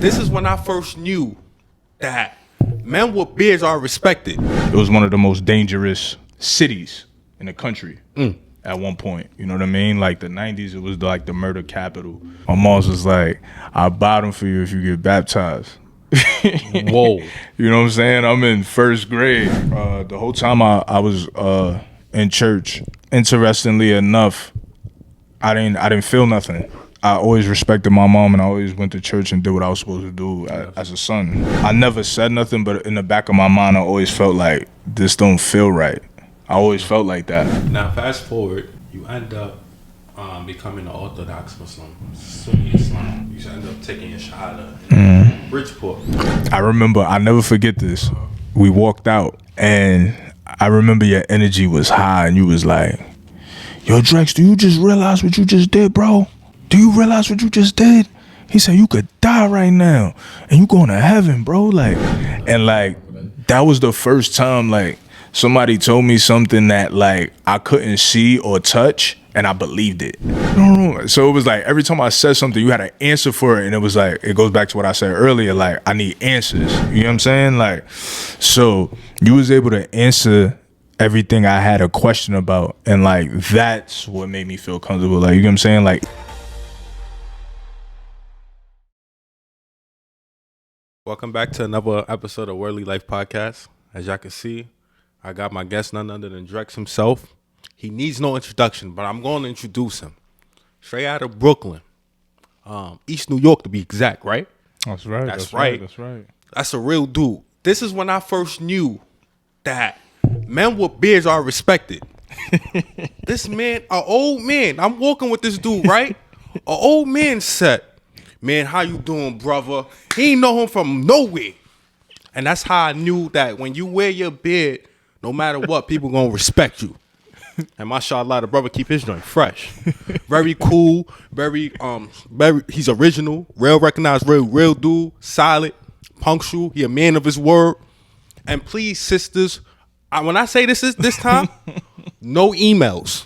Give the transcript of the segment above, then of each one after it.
This is when I first knew that men with beards are respected. It was one of the most dangerous cities in the country at one point. You know what I mean? Like the 90s, it was like the murder capital. My mom was like, I'll bottom for you if you get baptized. Whoa. You know what I'm saying? I'm in first grade. The whole time I was in church, interestingly enough, I didn't feel nothing. I always respected my mom, and I always went to church and did what I was supposed to do as a son. I never said nothing, but in the back of my mind, I always felt like this don't feel right. I always felt like that. Now, fast forward, you end up becoming an Orthodox Muslim, Sunni Islam. You end up taking your Shahada in Bridgeport. I remember, I never forget this. We walked out, and I remember your energy was high, and you was like, yo, Drex, do you just realize what you just did, bro? Do you realize what you just did? He said, you could die right now and you going to heaven, bro. Like, and like, that was the first time, like, somebody told me something that, like, I couldn't see or touch, and I believed it. So it was like, every time I said something, you had an answer for it, and it was like, it goes back to what I said earlier, like, I need answers. You know what I'm saying? Like, so you was able to answer everything I had a question about, and, like, that's what made me feel comfortable. Like, you know what I'm saying? Like, welcome back to another episode of Worldly Life Podcast. As y'all can see, I got my guest none other than Drex himself. He needs no introduction, but I'm going to introduce him. Straight out of Brooklyn, East New York to be exact, right? That's right. That's right. That's a real dude. This is when I first knew that men with beards are respected. This man, an old man, I'm walking with this dude, right? An old man said, man, how you doing, brother? He ain't know him from nowhere. And that's how I knew that when you wear your beard, no matter what, people gonna respect you. And mashallah, the brother keep his joint fresh. Very cool, very he's original, real recognized, real dude, solid, punctual, he a man of his word. And please, sisters, when I say this time, no emails.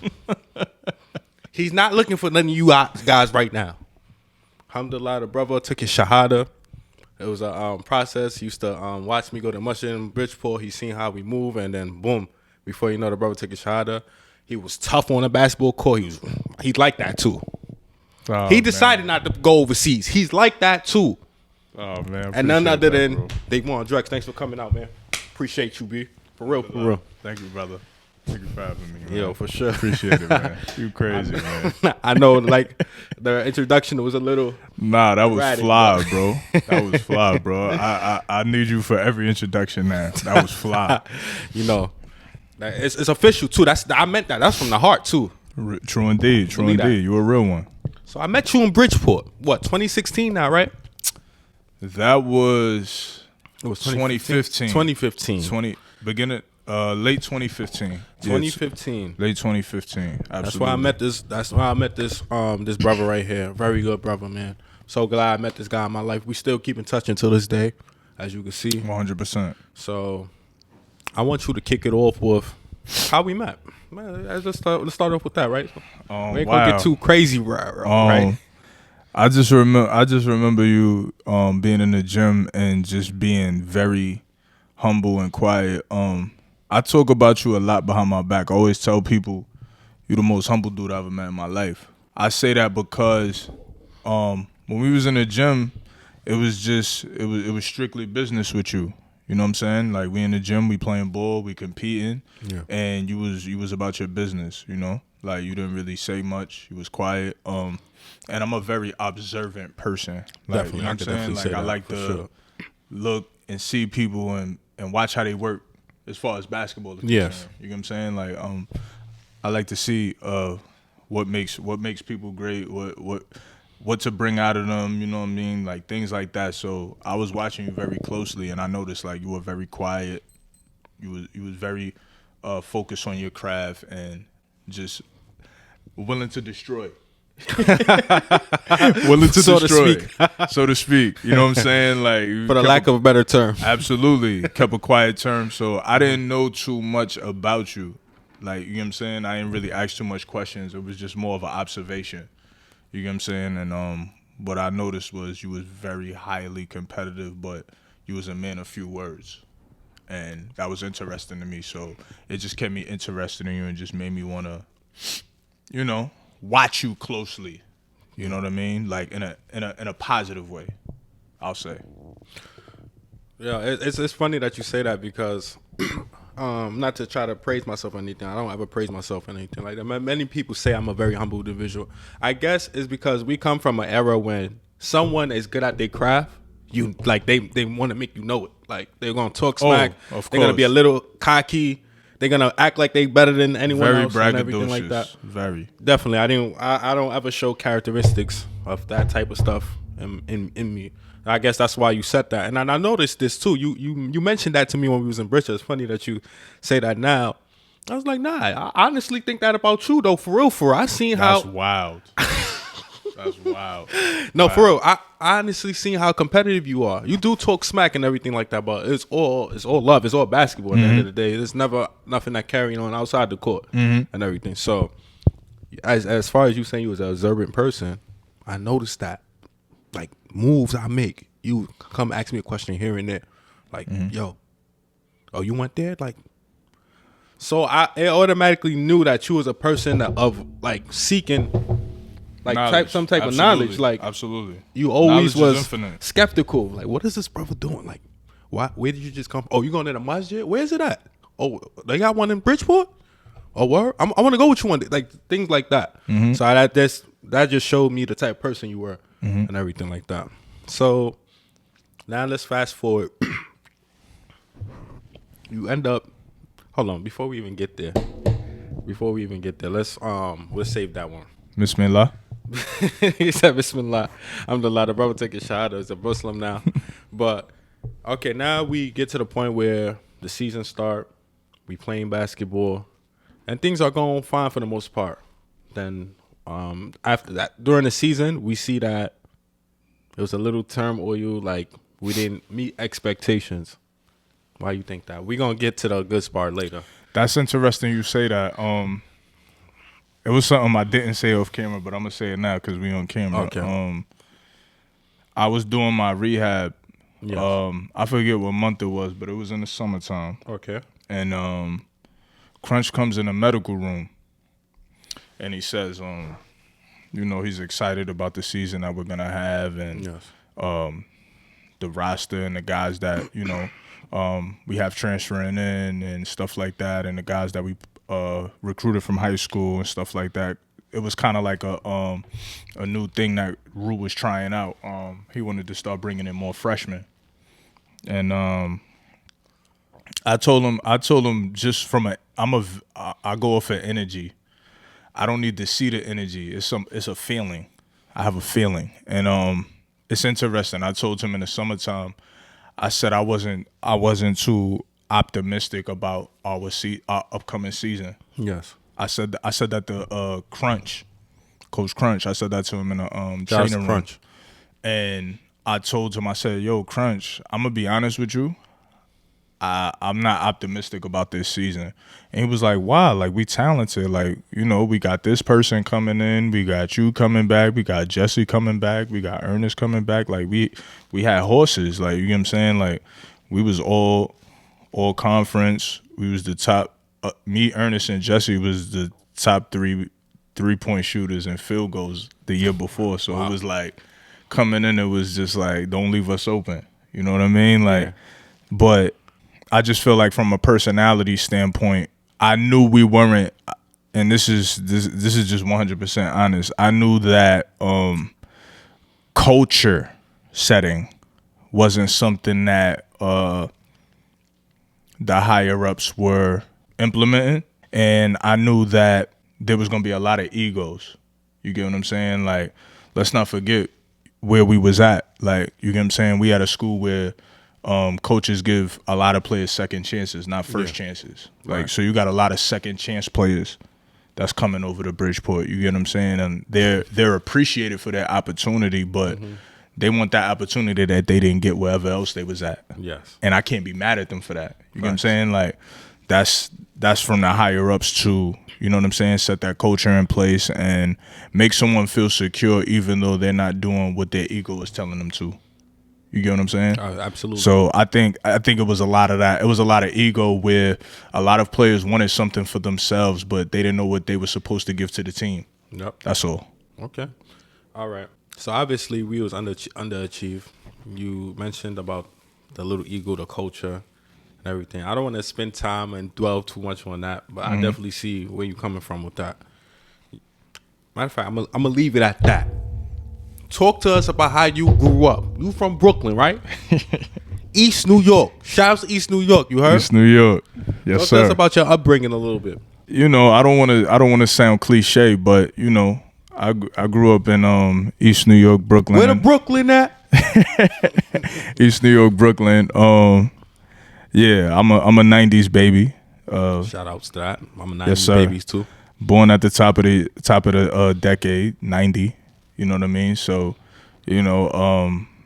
He's not looking for none of you guys right now. Alhamdulillah, the brother took his Shahada. It was a process. He used to watch me go to Masjid in Bridgeport. He seen how we move, and then boom, before you know, the brother took his Shahada. He was tough on the basketball court. He liked that too. Oh, he decided not to go overseas. He's like that too. Oh man, and none other than Davon Drex. Thanks for coming out, man. Appreciate you, B. For real, for real. Thank you, brother. Thank you for having me, man. Yo, for sure. Appreciate it, man. You crazy, man. I know, like, the introduction was a little... Nah, that was erratic, fly, bro. That was fly, bro. I need you for every introduction now. That was fly. You know, it's official, too. I meant that. That's from the heart, too. True indeed. True indeed. You a real one. So I met you in Bridgeport. What, 2016 now, right? That was... It was 2015. 2015. Late 2015. 2015. Late 2015. Absolutely. That's why I met this brother right here. Very good brother, man. So glad I met this guy in my life. We still keep in touch until this day, as you can see. 100%. So I want you to kick it off with how we met. Man, let's start off with that, right? We ain't gonna get too crazy, right? I just remember you being in the gym and just being very humble and quiet. I talk about you a lot behind my back. I always tell people you're the most humble dude I ever met in my life. I say that because when we was in the gym, it was strictly business with you. You know what I'm saying? Like, we in the gym, we playing ball, we competing, and you was about your business, you know? Like, you didn't really say much. You was quiet. And I'm a very observant person. Like, Definitely. You know what I'm saying? Like, I like to look and see people and watch how they work as far as basketball is concerned. Yes. You know what I'm saying? Like, I like to see what makes people great, what to bring out of them, you know what I mean? Like, things like that. So I was watching you very closely, and I noticed, like, you were very quiet. You was very focused on your craft and just willing to destroy. Willing to destroy, so to speak. You know what I'm saying? Like, for the lack of a better term. Absolutely. Kept a quiet term. So I didn't know too much about you. Like, you know what I'm saying? I didn't really ask too much questions. It was just more of an observation. You know what I'm saying? And what I noticed was you was very highly competitive, but you was a man of few words. And that was interesting to me. So it just kept me interested in you and just made me want to, watch you closely. You know what I mean? Like in a positive way, I'll say. Yeah, it's funny that you say that because, not to try to praise myself or anything. I don't ever praise myself or anything like that. Many people say I'm a very humble individual. I guess it's because we come from an era when someone is good at their craft. You like they want to make you know it. Like they're gonna talk smack. Of they're gonna be a course. little cocky. They're gonna act like they better than anyone Very else and everything like braggadocious. that. Very. Definitely, I don't ever show characteristics of that type of stuff in me. I guess that's why you said that, and I noticed this too. You mentioned that to me when we was in Bridge. It's funny that you say that now. I was like, nah. I honestly think that about you though. For real. I seen That's how. wild. That's wild. No, Wow. for real. I honestly seen how competitive you are. You do talk smack and everything like that, but it's all love. It's all basketball. At the end of the day, there's never nothing that carrying on outside the court and everything. So, as far as you saying you was an observant person, I noticed that like moves I make, you come ask me a question here and there, like yo, oh you went there, like. So I automatically knew that you was a person of like seeking. Like Knowledge. some type Absolutely. of knowledge, like Absolutely. you always Knowledge is was infinite. skeptical. Like, what is this brother doing? Like, why? Where did you just come? Oh, you going to the masjid? Where is it at? Oh, they got one in Bridgeport. Oh, where? I want to go with you one day. Like things like that. So that just showed me the type of person you were and everything like that. So now let's fast forward. You end up. Hold on, before we even get there. Let's we'll save that one. Bismillah. He said Bismillah. Alhamdulillah. The brother taking shahada. He's a Muslim now. But okay, now we get to the point where the season start. We playing basketball, and things are going fine for the most part. Then after that, during the season, we see that it was a little turmoil. Like we didn't meet expectations. Why you think that? We're gonna get to the good part later. That's interesting you say that. It was something I didn't say off camera, but I'm gonna say it now because we on camera. Okay. I was doing my rehab. Yes. I forget what month it was, but it was in the summertime. Okay. And Crunch comes in the medical room, and he says, he's excited about the season that we're gonna have, and Yes. the roster and the guys that we have transferring in and stuff like that, and the guys that we recruited from high school and stuff like that. It was kind of like a new thing that Rue was trying out. He wanted to start bringing in more freshmen, and I told him just from I go off of energy. I don't need to see the energy. It's a feeling. I have a feeling, and it's interesting. I told him in the summertime, I said I wasn't too optimistic about our upcoming season. Yes. I said that the Coach Crunch. I said that to him in a Josh training room. Crunch. And I told him, I said, "Yo, Crunch, I'm gonna be honest with you. I'm not optimistic about this season." And he was like, "Why? Like we talented. Like we got this person coming in. We got you coming back. We got Jesse coming back. We got Ernest coming back. Like we had horses. Like you know what I'm saying. Like we was all conference. We was the top. Me, Ernest, and Jesse was the top 3-point shooters and field goals the year before. So It was like coming in. It was just like don't leave us open. You know what I mean? Like, but I just feel like from a personality standpoint, I knew we weren't, and this is just 100% honest. I knew that culture setting wasn't something that the higher ups were implementing, and I knew that there was gonna be a lot of egos. You get what I'm saying? Like, let's not forget where we was at. Like, you get what I'm saying? We had a school where coaches give a lot of players second chances, not first chances. Like, Right. so you got a lot of second chance players that's coming over to Bridgeport. You get what I'm saying? And they're appreciated for that opportunity, but they want that opportunity that they didn't get wherever else they was at. Yes. And I can't be mad at them for that. You get what I'm saying? Like, that's from the higher ups to, you know what I'm saying, set that culture in place and make someone feel secure even though they're not doing what their ego is telling them to. You get what I'm saying? Absolutely. So I think it was a lot of that. It was a lot of ego where a lot of players wanted something for themselves, but they didn't know what they were supposed to give to the team. Yep. That's all. Okay. All right. So obviously we was underachieved. You mentioned about the little ego, the culture, and everything. I don't want to spend time and dwell too much on that, but I definitely see where you're coming from with that. Matter of fact, I'm gonna leave it at that. Talk to us about how you grew up. You from Brooklyn, right? East New York. Shout out to East New York. You heard? East New York. Yes, Talk sir. to us about your upbringing a little bit. You know, I don't want to sound cliche, but you know, I grew up in East New York, Brooklyn. Where the Brooklyn at? East New York, Brooklyn. Yeah, I'm a '90s baby. Shout outs to that. I'm a 90s yes, sir. babies too. Born at the top of the decade, 90. You know what I mean? So, you know,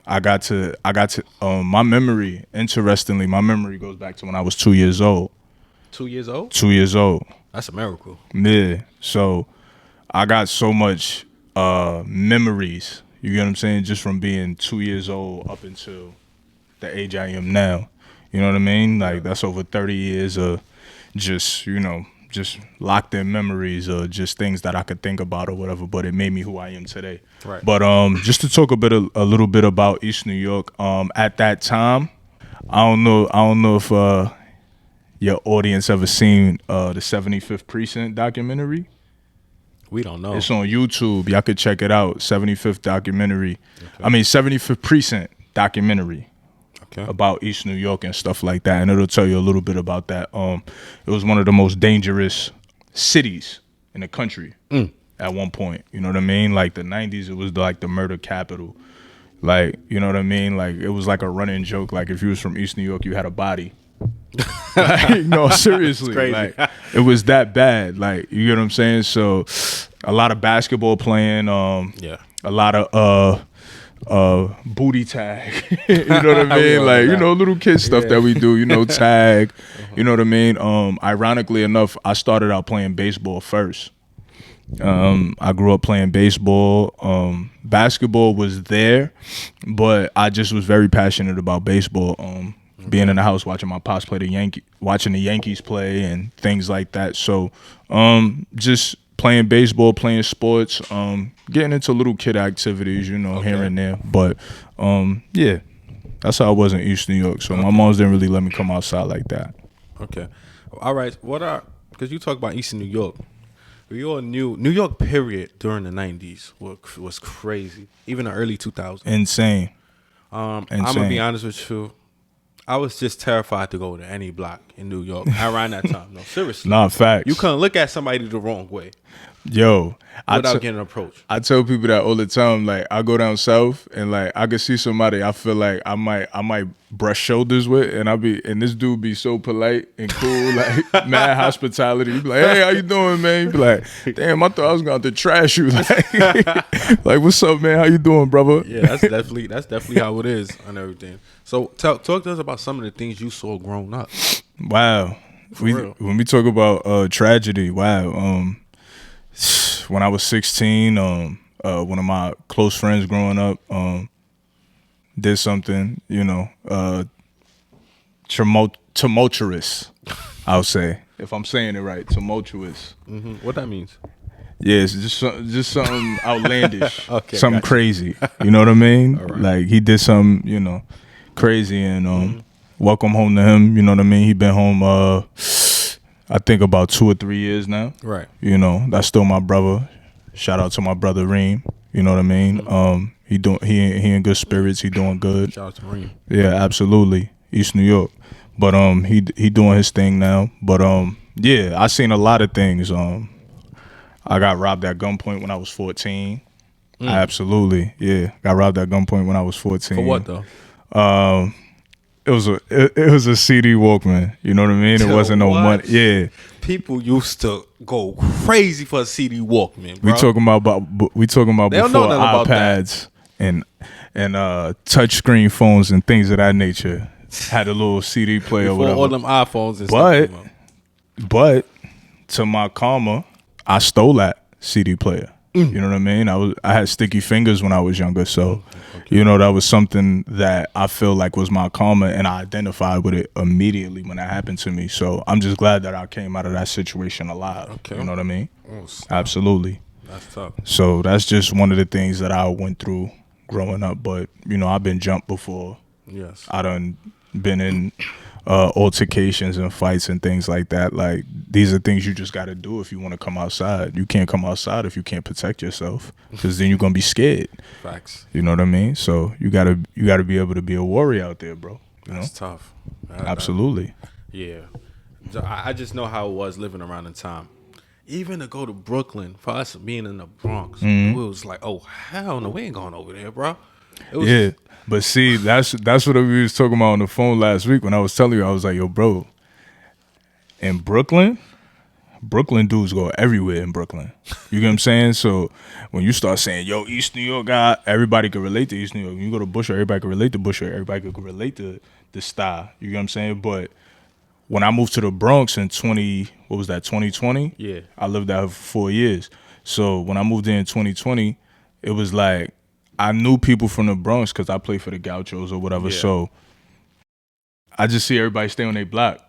I got to my memory. Interestingly, my memory goes back to when I was 2 years old. 2 years old? 2 years old. That's a miracle. Yeah. So, I got so much memories. You get what I'm saying? Just from being 2 years old up until the age I am now. You know what I mean? Like that's over 30 years of just, you know, just locked in memories or just things that I could think about or whatever, but it made me who I am today. Right. But just to talk a little bit about East New York, at that time, I don't know if your audience ever seen the 75th Precinct documentary. We don't know. It's on YouTube. Y'all could check it out. 75th documentary. Okay. 75th Precinct documentary. Okay. About East New York and stuff like that, and it'll tell you a little bit about that. It was one of the most dangerous cities in the country at one point. You know what I mean? Like the 90s, it was like the murder capital. Like, you know what I mean? Like it was like a running joke. Like if you was from East New York, you had a body. Like, no, seriously. Like it was that bad. Like, you get what I'm saying? So a lot of basketball playing. A lot of booty tag. You know what I mean? Like, you know, little kid stuff that we do, you know, tag. You know what I mean? Ironically enough, I started out playing baseball first. I grew up playing baseball. Basketball was there, but I just was very passionate about baseball. Being in the house watching my pops play watching the Yankees play and things like that. So just playing baseball, playing sports, getting into little kid activities, you know, here and there. But yeah, that's how I was in East New York. So my moms didn't really let me come outside like that. Okay. All right. Because you talk about East New York. We all knew New York period during the 90s was crazy. Even the early 2000s. Insane. I'm going to be honest with you. I was just terrified to go to any block in New York around that time. No, seriously. Nah, facts. You couldn't look at somebody the wrong way. Yo, without getting approached. I tell people that all the time. Like I go down south and like I could see somebody I feel like I might brush shoulders with, and this dude be so polite and cool, like mad hospitality. You be like, hey, how you doing, man? You be like, damn, I thought I was going to trash you. Like, what's up, man? How you doing, brother? Yeah, that's definitely how it is and everything. So talk to us about some of the things you saw growing up. Wow. When we talk about tragedy, wow. When I was 16, one of my close friends growing up did something, you know, tumultuous, I'll say, if I'm saying it right, tumultuous. Mm-hmm. What that means? Yeah, it's just something outlandish, something gotcha. Crazy. You know what I mean? Right. Like he did something, you know, crazy, and welcome home to him. You know what I mean? He been home. I think about 2 or 3 years now. Right. You know, that's still my brother. Shout out to my brother Reem. You know what I mean? He in good spirits. He doing good. Shout out to Reem. Yeah, absolutely. East New York. But he doing his thing now. But yeah, I seen a lot of things. I got robbed at gunpoint when I was 14. Absolutely. Yeah. Got robbed at gunpoint when I was 14. For what though? It was a CD Walkman. You know what I mean? It wasn't no money. Yeah. People used to go crazy for a CD Walkman, bro. We talking about They don't before know nothing about iPads and touchscreen phones and things of that nature had a little CD player or Before whatever. all them iPhones and But stuff. But to my karma, I stole that CD player. You know what I mean? I had sticky fingers when I was younger, so you know that was something that I feel like was my karma, and I identified with it immediately when that happened to me. So I'm just glad that I came out of that situation alive. Okay. You know what I mean? Oh, snap. Absolutely. That's tough. So that's just one of the things that I went through growing up. But you know, I've been jumped before. Yes. I done been in altercations and fights and things like that. Like, these are things you just got to do if you want to come outside. You can't come outside if you can't protect yourself, because then you're gonna be scared. Facts. You know what I mean? So you gotta be able to be a warrior out there, bro. You That's know? tough. Absolutely. Yeah. I just know how it was living around the time. Even to go to Brooklyn, for us being in the Bronx, it was like, oh, hell no, we ain't going over there, bro. It was, Yeah. But see, that's what we was talking about on the phone last week when I was telling you. I was like, yo, bro, in Brooklyn dudes go everywhere in Brooklyn. You get what I'm saying? So when you start saying, yo, East New York guy, everybody can relate to East New York. When you go to Bushwick, everybody can relate to Bushwick. Everybody can relate to the style. You get what I'm saying? But when I moved to the Bronx in 2020? Yeah. I lived there for 4 years. So when I moved in 2020, it was like, I knew people from the Bronx because I played for the Gauchos or whatever. Yeah. So I just see everybody stay on their block.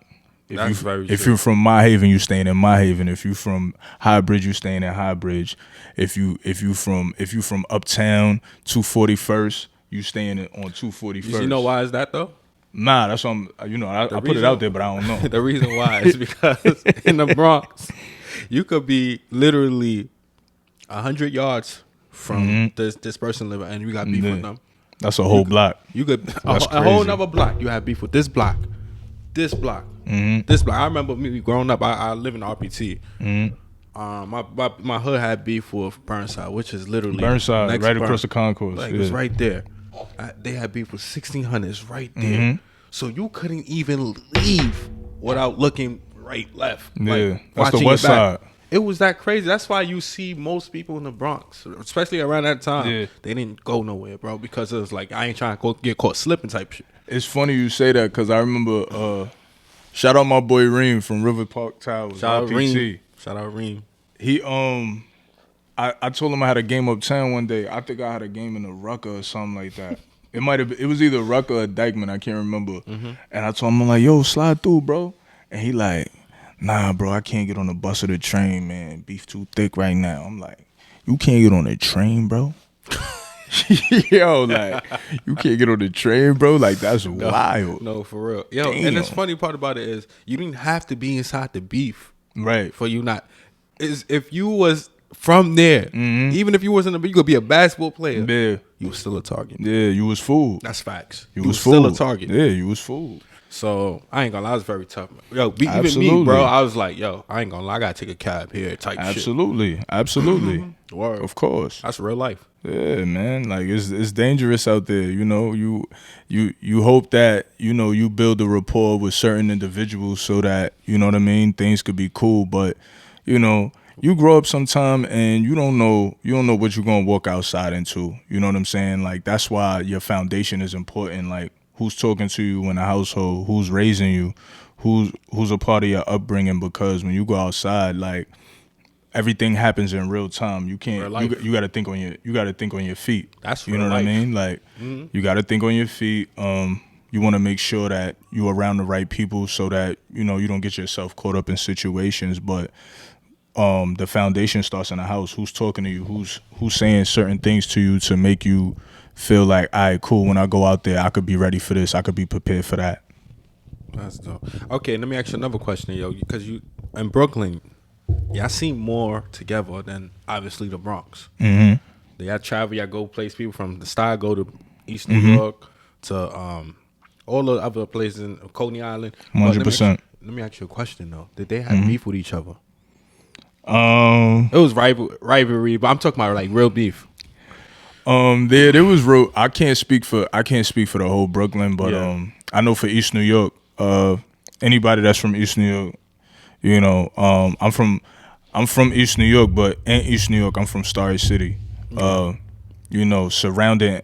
If true. you're from My Haven, you staying in My Haven. If you from High Bridge, you staying in High Bridge. If you from Uptown 241st, you staying on 241st. You know why is that though? Nah, that's what I put it out there, but I don't know. The reason why is because in the Bronx, you could be literally 100 yards from this person living, and you got beef with them. That's a whole block. You could That's a whole crazy. nother block. You have beef with this block, this block, this block. I remember me growing up. I live in RPT. My hood had beef with Burnside, which is literally Burnside, next right across the concourse. Like, yeah. it was right there. They had beef with 1600s right there. So you couldn't even leave without looking right, left. Yeah, like, that's the watching west your back. side. It was that crazy. That's why you see most people in the Bronx, especially around that time, they didn't go nowhere, bro, because it was like, I ain't trying to get caught slipping type shit. It's funny you say that because I remember, shout out my boy Reem from River Park Towers. Shout out RPT. Reem. Shout out Reem. He I told him I had a game uptown one day. I think I had a game in the Rucker or something like that. It was either Rucker or Dykeman, I can't remember. And I told him, I'm like, yo, slide through, bro. And he like, nah, bro, I can't get on the bus or the train, man. Beef too thick right now. I'm like, you can't get on the train, bro? Yo, like, you can't get on the train, bro? Like, that's wild. No, for real. Yo, Damn. and the funny part about it is you didn't have to be inside the beef. Right. For you not. Is if you was from there, even if you wasn't you could be a basketball player. Yeah. You was still a target. Yeah, you was fooled. That's facts. You was still fooled. a target. Yeah, you was fooled. So I ain't gonna lie, I was very tough. Yo, even Absolutely. me, bro, I was like, yo, I ain't gonna lie, I gotta take a cab here type Absolutely. Absolutely. shit. Word. Of course. That's real life. Yeah, man. Like, it's dangerous out there. You know, you hope that, you know, you build a rapport with certain individuals so that, you know what I mean, things could be cool. But, you know, you grow up sometime and you don't know what you're gonna walk outside into. You know what I'm saying? Like, that's why your foundation is important. Like, who's talking to you in the household, who's raising you, who's a part of your upbringing, because when you go outside, like, everything happens in real time. You can't. You got to think on your feet. That's you real know what life. I mean. Like, you got to think on your feet. You want to make sure that you're around the right people so that you know you don't get yourself caught up in situations. But the foundation starts in the house. Who's talking to you? Who's saying certain things to you to make you feel like, all right, cool. When I go out there, I could be ready for this. I could be prepared for that. That's dope. Okay, let me ask you another question, yo. Because you in Brooklyn, y'all seem more together than obviously the Bronx. Mm-hmm. Y'all travel, y'all go place. People from the Star go to East New York to all the other places in Coney Island. 100%. Let me ask you a question though. Did they have beef with each other? It was rivalry, but I'm talking about like real beef. There was real. I can't speak for the whole Brooklyn, but I know for East New York, anybody that's from East New York, you know, I'm from East New York, but in East New York, I'm from Starry City. You know, surrounding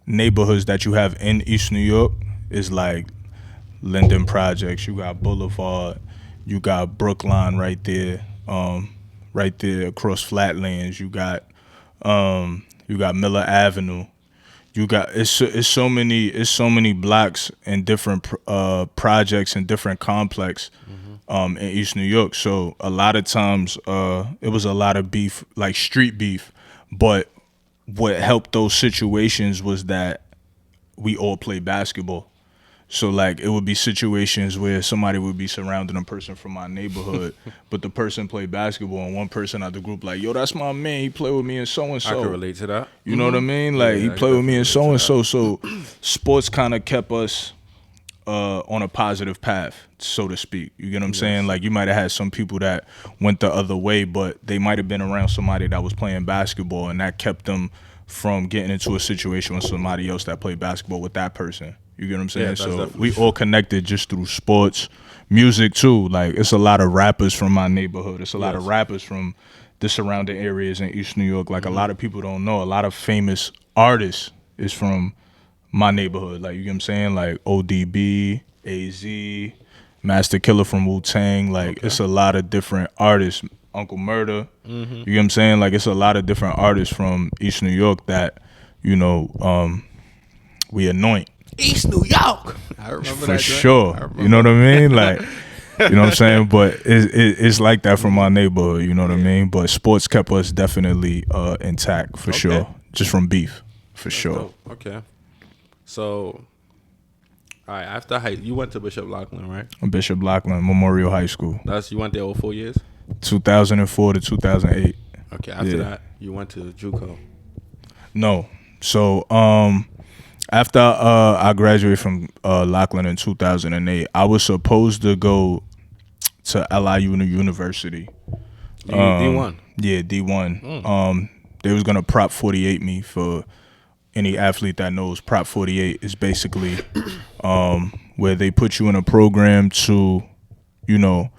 neighborhoods that you have in East New York is like Linden Projects. You got Boulevard. You got Brookline right there across Flatlands. You got Miller Avenue. You got it's so many blocks and different projects and different complex in East New York. So a lot of times it was a lot of beef, like street beef. But what helped those situations was that we all play basketball. So like it would be situations where somebody would be surrounding a person from my neighborhood, but the person played basketball and one person out the group like, yo, that's my man. He played with me and so and so. I can relate to that. You know what I mean? Like he played with me and so and so. So sports kind of kept us on a positive path, so to speak. You get what I'm saying? Like you might have had some people that went the other way, but they might have been around somebody that was playing basketball, and that kept them from getting into a situation with somebody else that played basketball with that person. You get what I'm saying? Yeah, so we all connected just through sports, music too. Like it's a lot of rappers from my neighborhood. It's a lot of rappers from the surrounding areas in East New York. Like a lot of people don't know. A lot of famous artists is from my neighborhood. Like you get what I'm saying? Like ODB, AZ, Master Killer from Wu-Tang. Like it's a lot of different artists. Uncle Murder. You get what I'm saying? Like it's a lot of different artists from East New York that, you know, we anoint. East New York. I remember For that. sure. You know what I mean? Like, you know what I'm saying? But it's like that from my neighborhood, you know what I mean? But sports kept us definitely intact, for sure. Just from beef, for sure. Dope. Okay. So, all right, after you went to Bishop Loughlin, right? Bishop Loughlin Memorial High School. You went there all 4 years? 2004 to 2008. Okay, after that, you went to JUCO. No. So, after I graduated from Loughlin in 2008, I was supposed to go to LIU University. D1? Yeah, D1. They was going to Prop 48 me. For any athlete that knows, Prop 48 is basically where they put you in a program to, you know,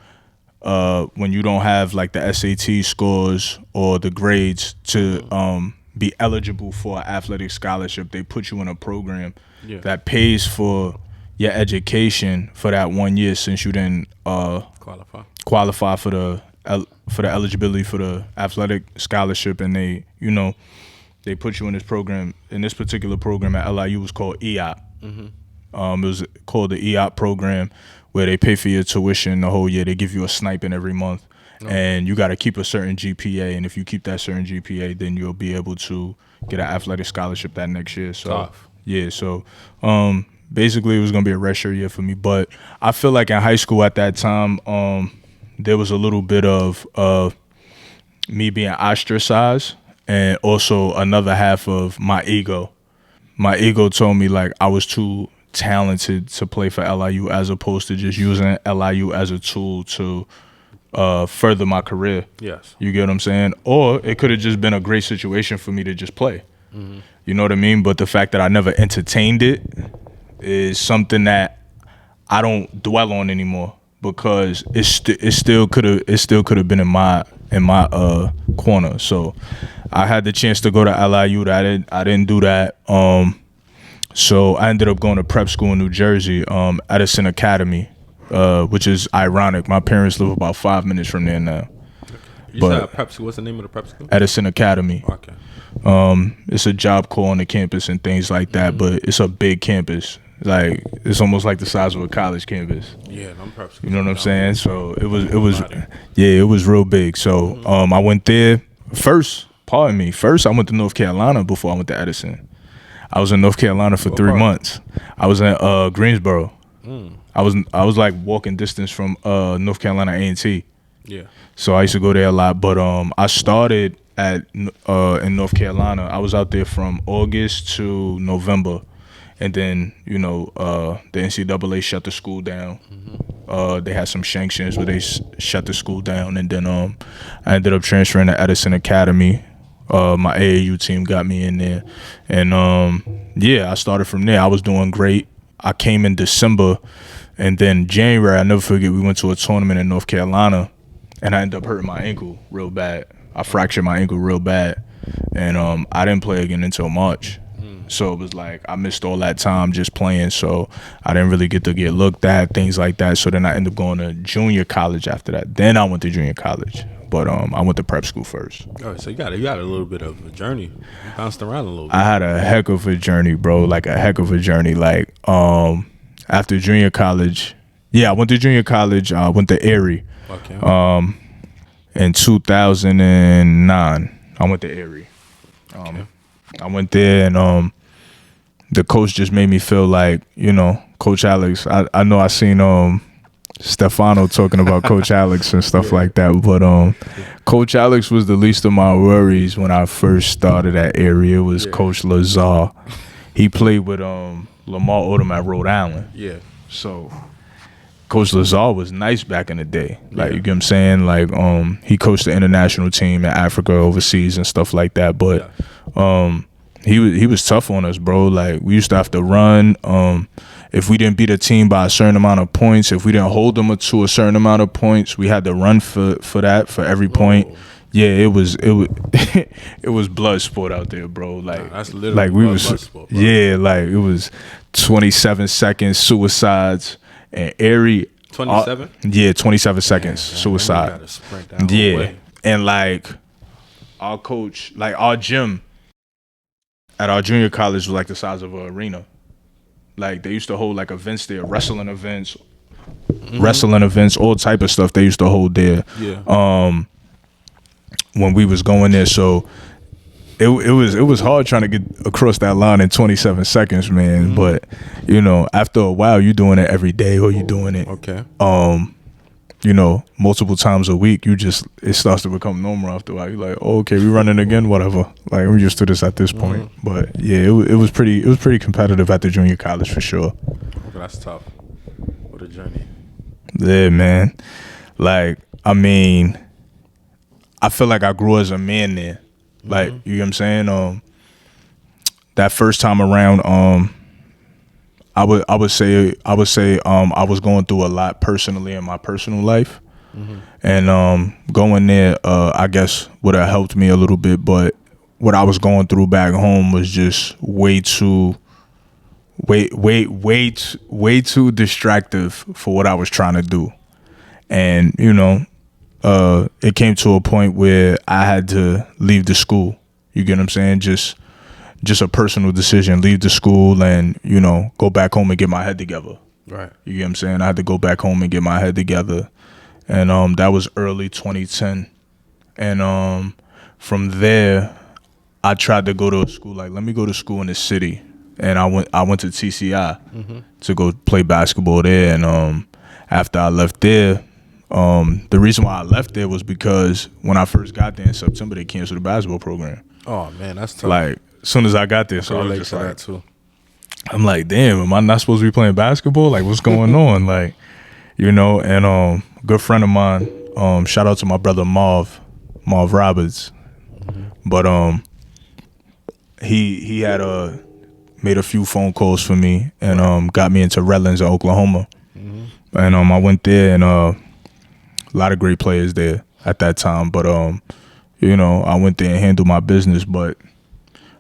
when you don't have like the SAT scores or the grades to be eligible for an athletic scholarship. They put you in a program that pays for your education for that 1 year, since you didn't qualify for the eligibility for the athletic scholarship. And they, you know, they put you in this program. In this particular program at LIU was called EOP. It was called the EOP program, where they pay for your tuition the whole year. They give you a stipend every month. And you got to keep a certain GPA, and if you keep that certain GPA, then you'll be able to get an athletic scholarship that next year. So tough. Yeah, so basically it was gonna be a redshirt year for me. But I feel like in high school at that time, there was a little bit of me being ostracized, and also another half of my ego. My ego told me like I was too talented to play for LIU, as opposed to just using LIU as a tool to further my career. Yes. You get what I'm saying? Or it could have just been a great situation for me to just play. You know what I mean? But the fact that I never entertained it is something that I don't dwell on anymore, because it still could have been in my corner. So I had the chance to go to LIU. I didn't do that. So I ended up going to prep school in New Jersey, Edison Academy. Which is ironic. My parents live about 5 minutes from there now. You said prep school. What's the name of the prep school? Edison Academy. Okay. It's a job corps on the campus and things like that, but it's a big campus. Like it's almost like the size of a college campus. Yeah, I'm prep school. You know what I'm saying? So it was real big. So I went there first. Pardon me. First, I went to North Carolina before I went to Edison. I was in North Carolina for 3 months. I was in Greensboro. I was like walking distance from North Carolina A&T. Yeah. So I used to go there a lot. But I started in North Carolina. I was out there from August to November, and then the NCAA shut the school down. They had some sanctions where they shut the school down, and then I ended up transferring to Edison Academy. My AAU team got me in there, and I started from there. I was doing great. I came in December, and then January, I never forget, we went to a tournament in North Carolina, and I ended up hurting my ankle real bad. I fractured my ankle real bad, and I didn't play again until March. So it was like I missed all that time just playing, so I didn't really get to get looked at, things like that. So then I ended up going to junior college after that. Then I went to junior college, but I went to prep school first. Oh, so you got a little bit of a journey. You bounced around a little bit. I had a heck of a journey, bro. Like a heck of a journey. Like after junior college, I went to junior college. I went to Erie. Okay. In 2009, I went to Erie. Okay. I went there, and the coach just made me feel like, Coach Alex. I know I seen Stefano talking about Coach Alex and stuff like that, but Coach Alex was the least of my worries when I first started at Erie. It was Coach Lazar. He played with Lamar Odom at Rhode Island. Yeah. So Coach Lazar was nice back in the day. Like, you get what I'm saying? Like, he coached the international team in Africa, overseas, and stuff like that. But he was tough on us, bro. Like, we used to have to run. If we didn't beat a team by a certain amount of points, if we didn't hold them to a certain amount of points, we had to run for every point. Yeah, it was it was blood sport out there, bro. Like, that's literally blood sport, bro. Yeah, like it was 27 seconds suicides. And Erie, 27? 27 seconds suicide. And like our coach, like our gym at our junior college was like the size of an arena. Like they used to hold like events there, wrestling events, all type of stuff they used to hold there. Yeah. When we was going there, so it was hard trying to get across that line in 27 seconds, man. But after a while, you're doing it every day, or you're doing it, multiple times a week. It starts to become normal after a while. You're like, oh, okay, we running again, whatever. Like we used to this at this point. But yeah, it was pretty competitive at the junior college for sure. That's tough. What a journey. Yeah, man. Like, I mean, I feel like I grew as a man there. Like, you know what I'm saying? That first time around, I would say I was going through a lot personally in my personal life. And going there, I guess would have helped me a little bit, but what I was going through back home was just way too distractive for what I was trying to do. And, it came to a point where I had to leave the school. You get what I'm saying? Just a personal decision. Leave the school and, go back home and get my head together. Right. You get what I'm saying? I had to go back home and get my head together. And that was early 2010. And from there, I tried to go to a school. Like, let me go to school in the city. And I went to TCI to go play basketball there. And after I left there, the reason why I left there was because when I first got there in September, they canceled the basketball program. Oh man, that's tough. Like, as soon as I got there, so I was just like, that too. I'm like, damn, am I not supposed to be playing basketball? Like, what's going on? Like, and good friend of mine, shout out to my brother Marv Roberts. But he had made a few phone calls for me and got me into Redlands in Oklahoma. And I went there, and a lot of great players there at that time. But I went there and handled my business. But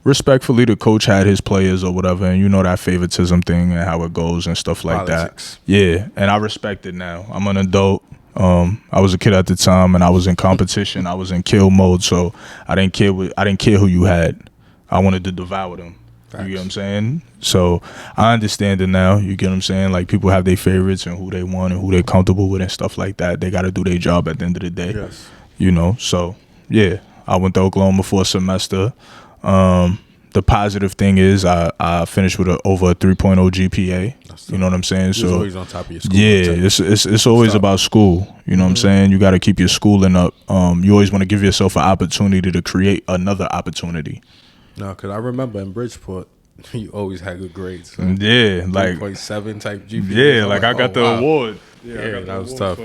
respectfully, the coach had his players or whatever, and that favoritism thing and how it goes and stuff like Politics. that. Yeah, and I respect it now. I'm an adult. I was a kid at the time, and I was in competition. I was in kill mode, so I didn't care who you had. I wanted to devour them. You get what I'm saying? So I understand it now. You get what I'm saying? Like, people have their favorites and who they want and who they're comfortable with and stuff like that. They got to do their job at the end of the day. Yes. So yeah, I went to Oklahoma for a semester. The positive thing is I finished with over a 3.0 GPA. You know what I'm saying? So always on top of your school. Yeah, it's always about school. You know what I'm saying? You got to keep your schooling up. You always want to give yourself an opportunity to create another opportunity. No, because I remember in Bridgeport, you always had good grades. So yeah, like 3.7 type GPA. Yeah, like I got the award. Yeah, I got that was tough.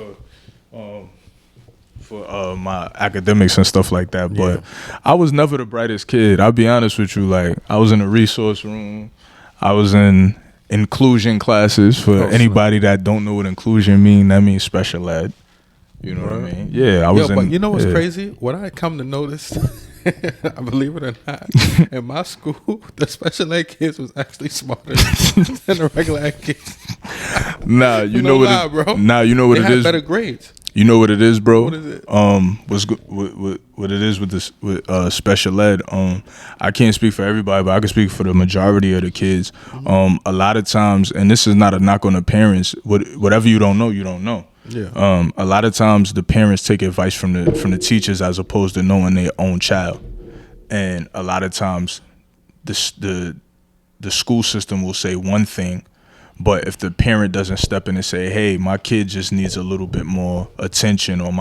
For my academics and stuff like that. But I was never the brightest kid. I'll be honest with you. Like, I was in the resource room. I was in inclusion classes. For anybody that don't know what inclusion mean, that means special ed. You know what I mean? Yeah, I was but you know what's crazy? What I come to notice I believe it or not, in my school, the special ed kids was actually smarter than the regular ed kids. Nah, you No know lie, what? bro. Nah, you know what They it had is. better grades. You know what it is, bro. What is it? What it is with this with special ed. I can't speak for everybody, but I can speak for the majority of the kids. A lot of times, and this is not a knock on the parents. Whatever you don't know, you don't know. Yeah. A lot of times the parents take advice from the teachers as opposed to knowing their own child, and a lot of times the school system will say one thing, but if the parent doesn't step in and say, hey, my kid just needs a little bit more attention, or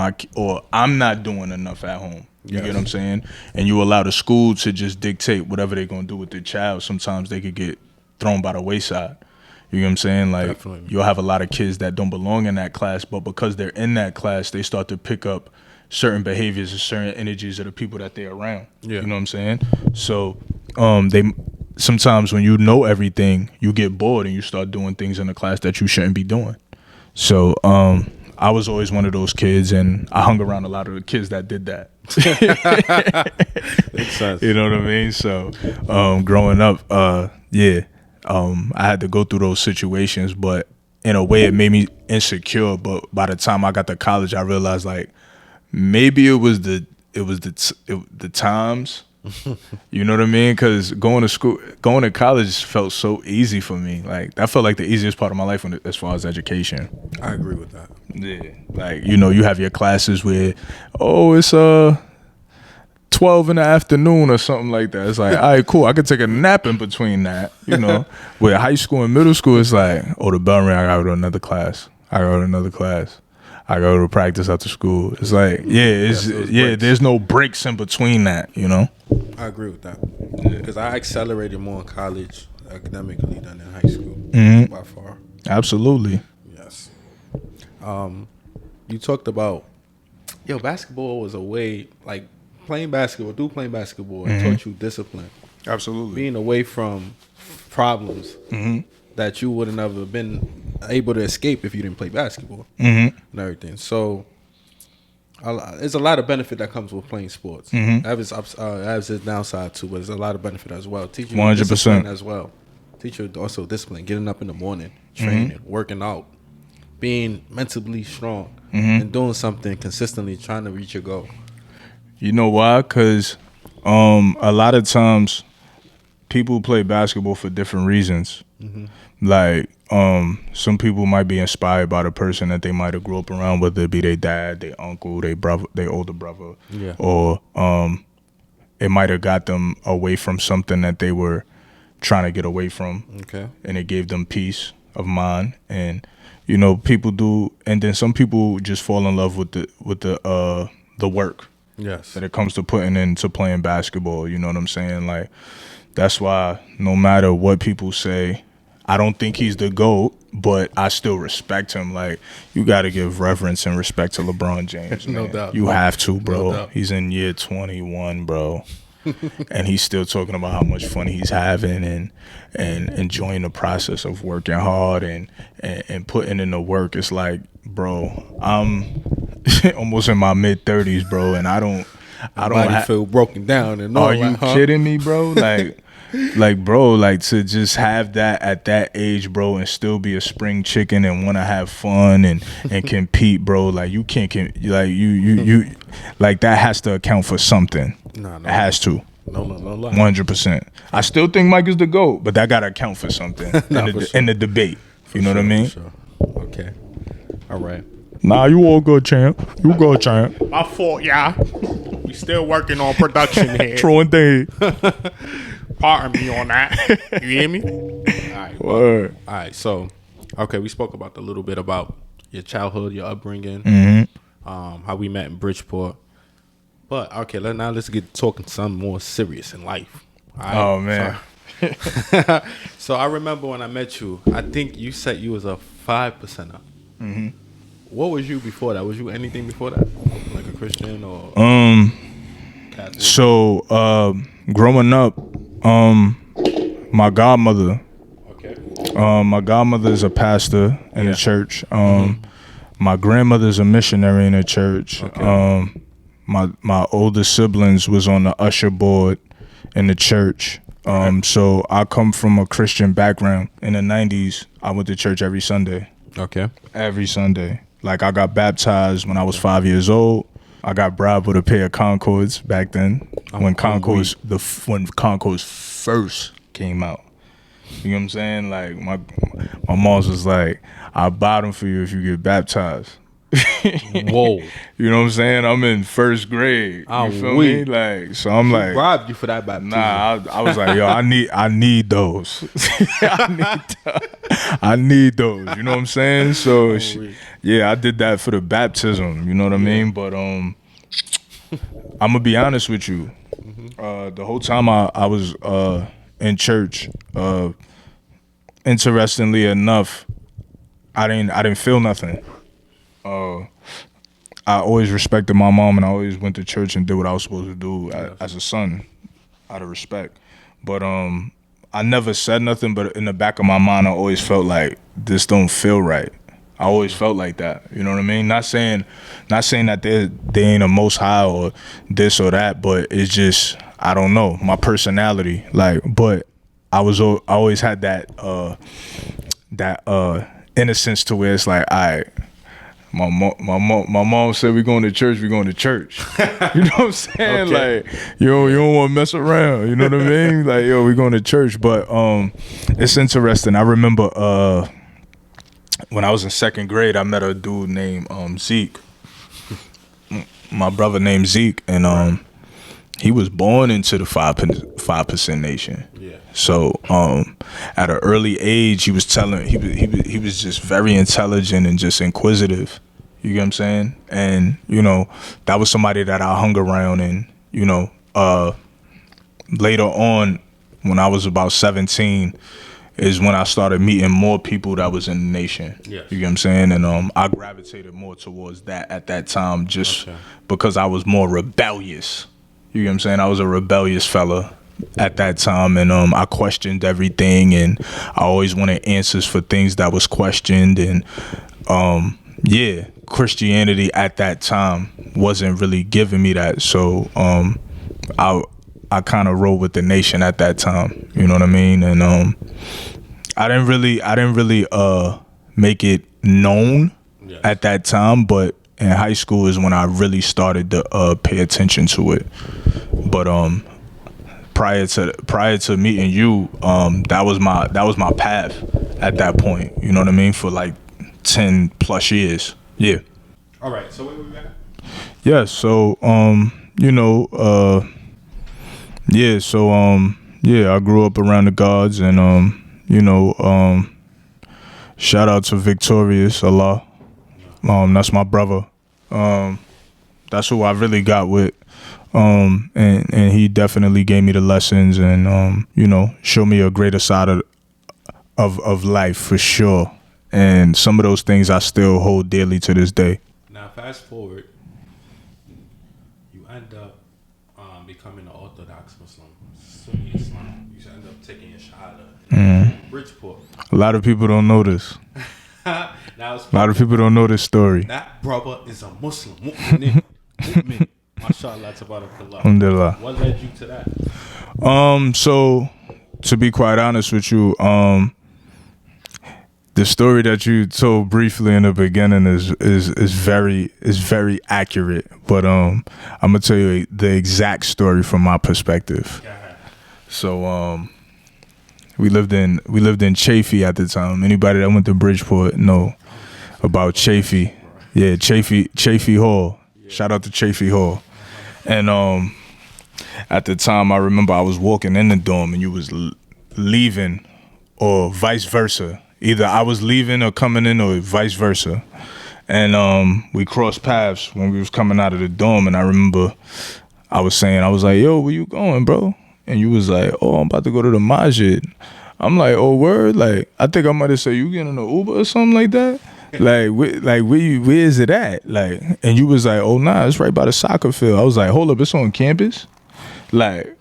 I'm not doing enough at home, you get what I'm saying, and you allow the school to just dictate whatever they're gonna do with their child, sometimes they could get thrown by the wayside. You know what I'm saying? Like, Definitely. you'll have a lot of kids that don't belong in that class, but because they're in that class, they start to pick up certain behaviors and certain energies of the people that they're around. Yeah. You know what I'm saying? So they sometimes when you know everything, you get bored and you start doing things in the class that you shouldn't be doing. So I was always one of those kids, and I hung around a lot of the kids that did that. Makes sense. You know what I mean? So growing up, I had to go through those situations, but in a way it made me insecure. But by the time I got to college, I realized like maybe it was the times. You know what I mean? Because going to college felt so easy for me. Like that felt like the easiest part of my life as far as education. I agree with that. Yeah, like you have your classes where, it's 12 in the afternoon or something like that. It's like, all right, cool. I could take a nap in between that. With high school and middle school, it's like, the bell ring. I gotta go to another class. I go to practice after school. It's like, there's no breaks in between that. I agree with that because I accelerated more in college academically than in high school by far. Absolutely. Yes. You talked about basketball was a way like playing basketball. It taught you discipline. Absolutely. Being away from problems that you would have never been able to escape if you didn't play basketball and everything. So there's a lot of benefit that comes with playing sports. Has its downside too, but there's a lot of benefit as well. Teaching 100% discipline as well. Teach you also discipline, getting up in the morning, training, working out, being mentally strong, and doing something consistently, trying to reach your goal. You know why? Because a lot of times people play basketball for different reasons. Like some people might be inspired by the person that they might have grew up around, whether it be their dad, their uncle, their brother, their older brother, or it might have got them away from something that they were trying to get away from. Okay. And it gave them peace of mind. And people do, and then some people just fall in love with the work. Yes. That it comes to putting into playing basketball. You know what I'm saying? Like, that's why no matter what people say, I don't think he's the GOAT, but I still respect him. Like, you got to give reverence and respect to LeBron James, man. No doubt. You have to, bro. No doubt. He's in year 21, bro. And he's still talking about how much fun he's having and enjoying the process of working hard and putting in the work. It's like, bro, I'm almost in my mid-30s, bro, and I don't feel broken down and all. Are you kidding me, bro? Like, to just have that at that age, bro, and still be a spring chicken and want to have fun and compete, bro. Like, you can't like you like that has to account for something. No, it has to. No lie. 100%. I still think Mike is the GOAT, but that gotta account for something in the debate. You know what I mean? Sure. Okay. All right. Nah, you all good, champ. You good, champ. My fault, y'all. We still working on production here. True indeed. Pardon me on that. You hear me? All right. Word. All right. So, okay, we spoke about a little bit about your childhood, your upbringing, how we met in Bridgeport. But okay, let's get talking something more serious in life. All right? Oh man. So I remember when I met you. I think you said you was a 5%er. What was you before that? Was you anything before that? Like a Christian or Catholic? So growing up, my godmother. Okay. My godmother is a pastor in the church. My grandmother's a missionary in the church. Okay. my older siblings was on the usher board in the church. So I come from a Christian background. In the 90s, I went to church every Sunday. Okay. Every Sunday. Like, I got baptized when I was 5 years old. I got bribed with a pair of Concords back then when Concords first came out. You know what I'm saying? Like, my mom's was like, I'll buy them for you if you get baptized. Whoa. You know what I'm saying? I'm in first grade. You feel me? Like, so I'm like, Robbed you for that baptism. nah, I was like, yo, I need those. I need those. You know what I'm saying? So yeah, I did that for the baptism. You know what I mean? But I'm gonna be honest with you. The whole time I was in church, interestingly enough, I didn't feel nothing. I always respected my mom, and I always went to church and did what I was supposed to do as a son, out of respect. But I never said nothing, but in the back of my mind, I always felt like this don't feel right. I always felt like that. You know what I mean? Not saying that they ain't a most high or this or that, but it's just, I don't know, my personality. Like, but I always had that innocence to where it's like, my mom said we going to church. You know what I'm saying? Okay. Like, you don't want to mess around. You know what I mean? Like, yo, we going to church. But it's interesting. I remember when I was in second grade, I met a dude named Zeke. My brother named Zeke, and he was born into the 5% nation. Yeah. So at an early age, he was just very intelligent and just inquisitive. You get what I'm saying? And that was somebody that I hung around, and later on, when I was about 17, is when I started meeting more people that was in the nation. Yes. You get what I'm saying? And I gravitated more towards that at that time, just because I was more rebellious. You get what I'm saying? I was a rebellious fella at that time, and I questioned everything, and I always wanted answers for things that was questioned. And Christianity at that time wasn't really giving me that, so I kind of rode with the nation at that time. You know what I mean? And I didn't really make it known at that time, but in high school is when I really started to pay attention to it. But prior to meeting you, that was my path at that point. You know what I mean? For like 10 plus years. Yeah. All right. So where we at? Yeah. So I grew up around the gods, and shout out to Victorious Allah. That's my brother. That's who I really got with. And he definitely gave me the lessons, and showed me a greater side of life for sure. And some of those things I still hold dearly to this day. Now fast forward, you end up becoming an Orthodox Muslim, Sunni Islam. You end up taking your shahada in Bridgeport. A lot of people don't know this. Now a lot of people don't know this story. That brother is a Muslim. Mu'min. Mashallah, tabarakallah. Alhamdulillah. What led you to that? So to be quite honest with you, the story that you told briefly in the beginning is very accurate. But I'm gonna tell you the exact story from my perspective. So we lived in Chafee at the time. Anybody that went to Bridgeport know about Chafee. Yeah, Chafee Hall. Shout out to Chafee Hall. And at the time, I remember I was walking in the dorm and you was leaving, or vice versa. Either I was leaving or coming in, or vice versa. And we crossed paths when we was coming out of the dorm. And I remember I was like, yo, where you going, bro? And you was like, oh, I'm about to go to the masjid. I'm like, oh, word? Like, I think I might have said, you getting an Uber or something like that? where is it at? Like, and you was like, oh, nah, it's right by the soccer field. I was like, hold up, it's on campus? Like,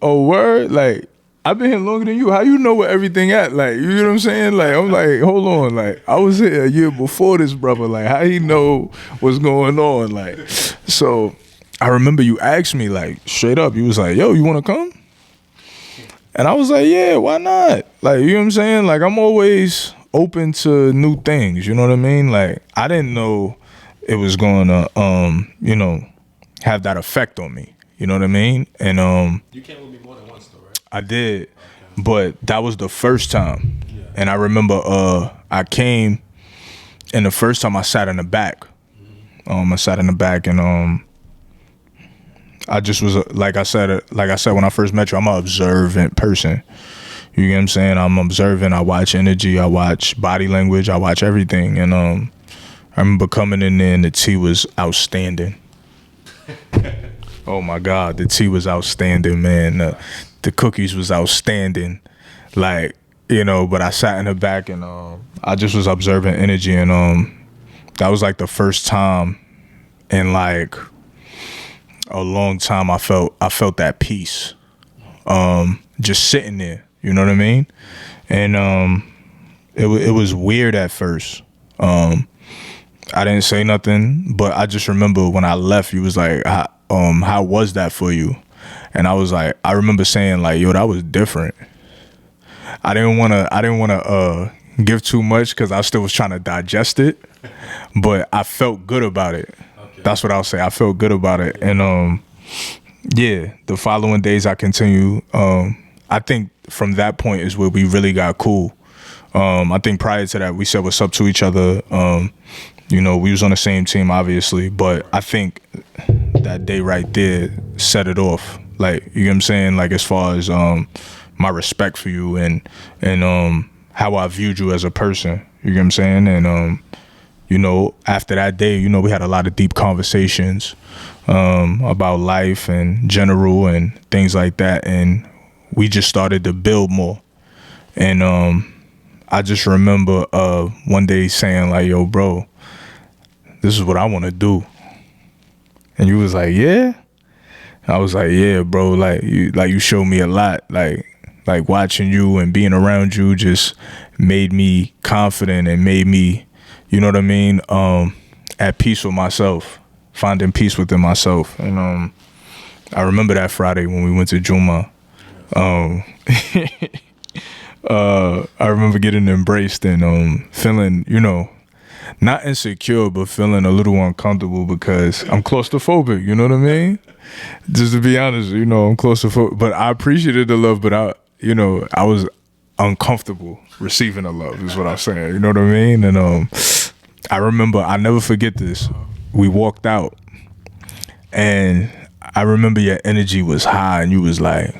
oh, word? Like, I've been here longer than you. How you know where everything at? Like, you know what I'm saying? Like, I'm like, hold on. Like, I was here a year before this, brother. Like, how he know what's going on? Like, so I remember you asked me like straight up, you was like, yo, you want to come? And I was like, yeah, why not? Like, you know what I'm saying? Like, I'm always open to new things, you know what I mean? Like, I didn't know it was going to, you know, have that effect on me, you know what I mean? And You came with me more than once, though, right? I did, but that was the first time. Yeah. And I remember I came, and the first time I sat in the back. I sat in the back, and I just was like I said when I first met you, I'm an observant person. You get what I'm saying? I'm observant. I watch energy. I watch body language. I watch everything. And I remember coming in there, and the tea was outstanding. Oh my God, the tea was outstanding, man. The cookies was outstanding. Like, you know, but I sat in the back, and I just was observing energy, and that was like the first time in like a long time I felt that peace. Just sitting there, you know what I mean? And it was weird at first. I didn't say nothing, but I just remember when I left, you was like, how was that for you? And I was like, I remember saying like, yo, that was different. I didn't wanna give too much because I still was trying to digest it, but I felt good about it. Okay. That's what I'll say. I felt good about it. And yeah, the following days I continue. I think from that point is where we really got cool. I think prior to that we said what's up to each other. You know, we was on the same team obviously, but I think that day right there set it off. Like, you know what I'm saying? Like, as far as my respect for you and how I viewed you as a person, you know what I'm saying? And you know, after that day, you know, we had a lot of deep conversations about life and general and things like that, and we just started to build more. And I just remember one day saying like, yo, bro, this is what I want to do. And you was like, yeah? I was like, yeah, bro, like you showed me a lot. Like watching you and being around you just made me confident and made me, you know what I mean, at peace with myself, finding peace within myself. And I remember that Friday when we went to Juma. I remember getting embraced and feeling, you know, not insecure, but feeling a little uncomfortable because I'm claustrophobic, you know what I mean? Just to be honest, you know, I'm claustrophobic, but I appreciated the love, but I was uncomfortable receiving the love is what I'm saying, you know what I mean? And I remember, I never forget this. We walked out, and I remember your energy was high, and you was like,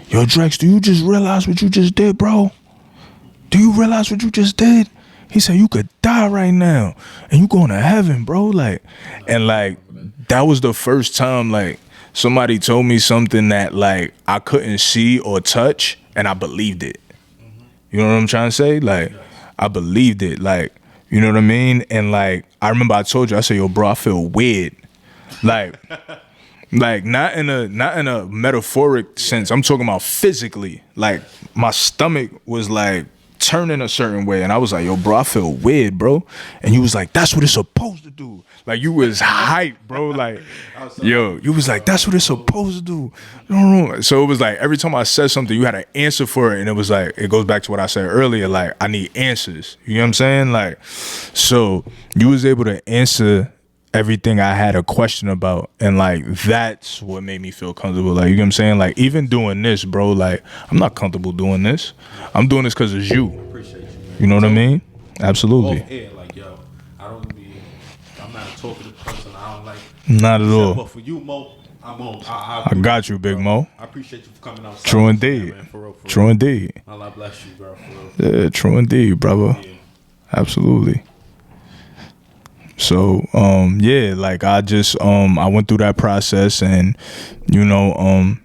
yo, Drex, do you just realize what you just did, bro? Do you realize what you just did? He said, you could die right now and you going to heaven, bro. Like, and like, that was the first time, like, somebody told me something that, like, I couldn't see or touch, and I believed it. You know what I'm trying to say? Like, I believed it. Like, you know what I mean? And, like, I remember I told you, I said, yo, bro, I feel weird. Like, not in a metaphoric sense. I'm talking about physically. Like, my stomach was, like, turning a certain way, and I was like, yo, bro, I feel weird, bro. And you was like, that's what it's supposed to do. Like, you was hype, bro. Like, yo, you was like, that's what it's supposed to do. So it was like every time I said something, you had an answer for it, and it was like, it goes back to what I said earlier, like, I need answers. You know what I'm saying? Like, so you was able to answer everything I had a question about, and like, that's what made me feel comfortable. Like, you know what I'm saying? Like, even doing this, bro, like, I'm not comfortable doing this. I'm doing this because it's you. Appreciate you, man. You know what I mean? Absolutely. Off air, like, yo, I'm not a talkative person. I don't like. Not at all. But for you, Mo, I'm on. I got you, Big Mo. I appreciate you for coming outside. True indeed. Man, for real. True indeed. Allah bless you, bro. For real. Yeah, true indeed, brother. Yeah. Absolutely. So, yeah, like, I just, I went through that process, and, you know,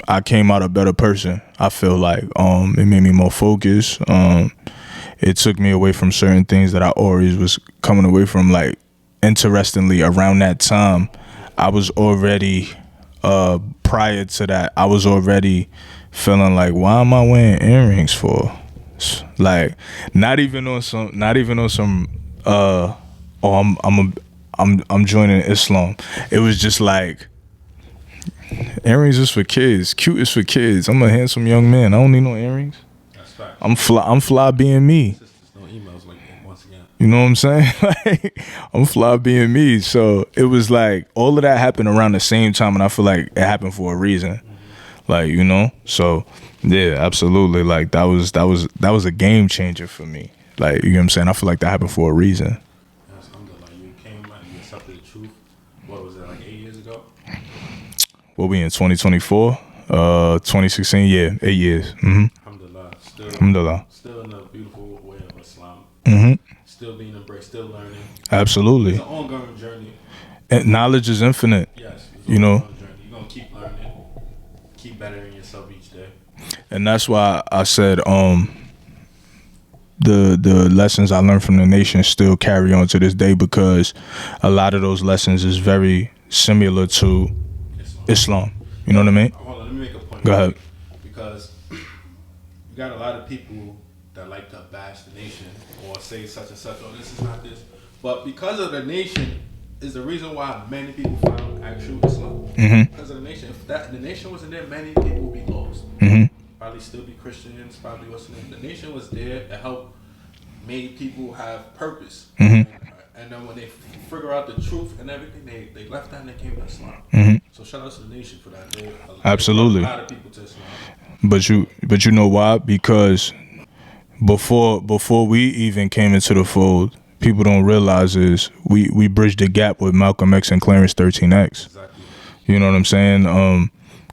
I came out a better person. I feel like, it made me more focused. It took me away from certain things that I always was coming away from. Like, interestingly, around that time, I was already, prior to that, I was already feeling like, why am I wearing earrings for? Like, not even on some, oh, I'm joining Islam. It was just like, Earrings is for kids. Cute is for kids. I'm a handsome young man. I don't need no earrings. That's fact. I'm fly being me. Sisters, no emails like that once again. You know what I'm saying? Like, I'm fly being me. So it was like all of that happened around the same time, and I feel like it happened for a reason. Like, you know? So yeah, absolutely. Like that was a game changer for me. Like, you know what I'm saying? I feel like that happened for a reason. That's like you came out and you accepted the truth. What was it, like 8 years ago? What we in 2024? 2016, yeah, 8 years. Alhamdulillah. Alhamdulillah. Still in the beautiful way of Islam. Still being embraced, still learning. Absolutely. It's an ongoing journey. And knowledge is infinite. Yes. You know. You're gonna keep learning, keep bettering yourself each day. And that's why I said the lessons I learned from the nation still carry on to this day, because a lot of those lessons is very similar to Islam. You know what I mean? Hold on, let me make a point. Go ahead. Because you got a lot of people that like to bash the nation or say such and such, oh, this is not this. But because of the nation is the reason why many people found actual Islam. Because of the nation. If the nation wasn't there, many people would be lost. Probably still be Christians, probably what's the name. The nation was there to help make people have purpose. And then when they figure out the truth and everything, they left that and they came to Islam. So shout out to the nation for that. Absolutely. A lot of people to Islam. But you know why? Because before we even came into the fold, people don't realize is we bridged the gap with Malcolm X and Clarence 13X. Exactly. You know what I'm saying?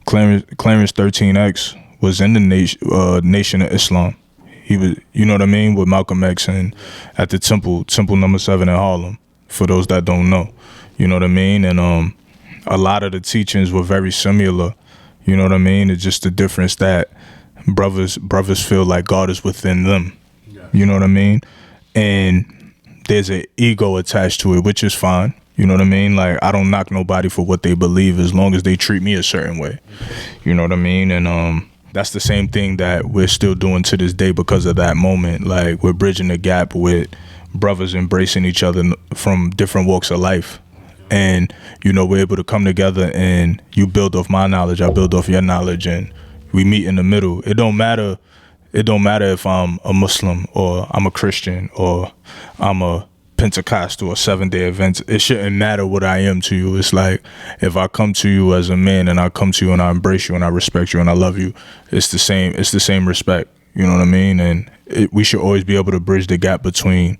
Clarence 13X was in the Nation of Islam. He was, you know what I mean, with Malcolm X and at the Temple number 7 in Harlem, for those that don't know. You know what I mean? And a lot of the teachings were very similar. You know what I mean? It's just the difference that brothers feel like God is within them. Yeah. You know what I mean? And there's an ego attached to it, which is fine. You know what I mean? Like, I don't knock nobody for what they believe as long as they treat me a certain way. You know what I mean? And that's the same thing that we're still doing to this day because of that moment. Like, we're bridging the gap with brothers embracing each other from different walks of life. And, you know, we're able to come together and you build off my knowledge, I build off your knowledge, and we meet in the middle. It don't matter if I'm a Muslim or I'm a Christian or I'm a Pentecostal or 7-day events. It shouldn't matter what I am to you. It's like, if I come to you as a man and I come to you and I embrace you and I respect you and I love you, it's the same respect. You know what I mean? And we should always be able to bridge the gap between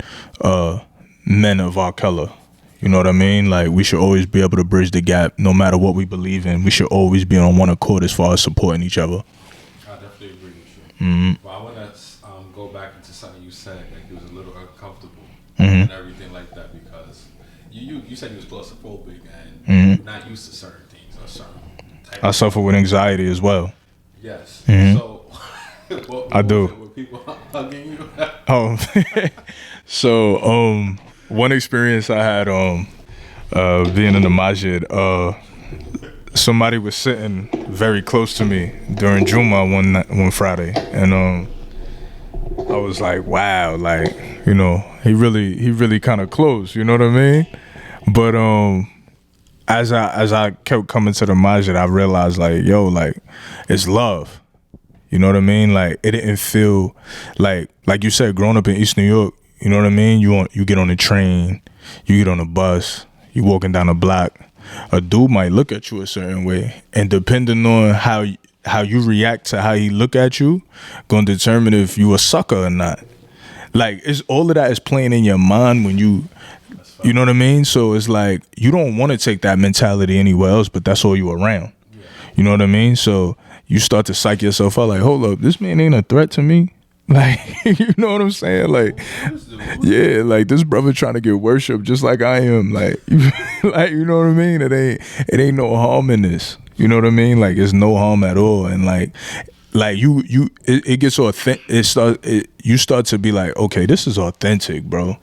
men of our color. You know what I mean? Like, we should always be able to bridge the gap no matter what we believe in. We should always be on one accord as far as supporting each other. I definitely agree with you. But I want to go back into something you said, like you was a little uncomfortable and everything like that, because you said you was claustrophobic and you're not used to certain things or certain type I suffer with anxiety as well. Yes. So, what I do. Were people hugging you? So, one experience I had being in the masjid, somebody was sitting very close to me during Juma one Friday, and I was like, wow, like, you know, he really kind of close, you know what I mean? But as I kept coming to the masjid, I realized, like, yo, like, it's love. You know what I mean? Like, it didn't feel like you said, growing up in East New York, you know what I mean? You get on the train, you get on a bus, you walking down a block, a dude might look at you a certain way, and depending on how you react to how he look at you, gonna determine if you a sucker or not. Like, it's all of that is playing in your mind when you know what I mean? So it's like, you don't want to take that mentality anywhere else, but that's all you around. You know what I mean? So you start to psych yourself out, like, hold up, this man ain't a threat to me. Like, you know what I'm saying? Like, yeah, like, this brother trying to get worship just like I am. Like, like, you know what I mean? It ain't no harm in this. You know what I mean? Like, it's no harm at all. And like it gets authentic. You start to be like, okay, this is authentic, bro.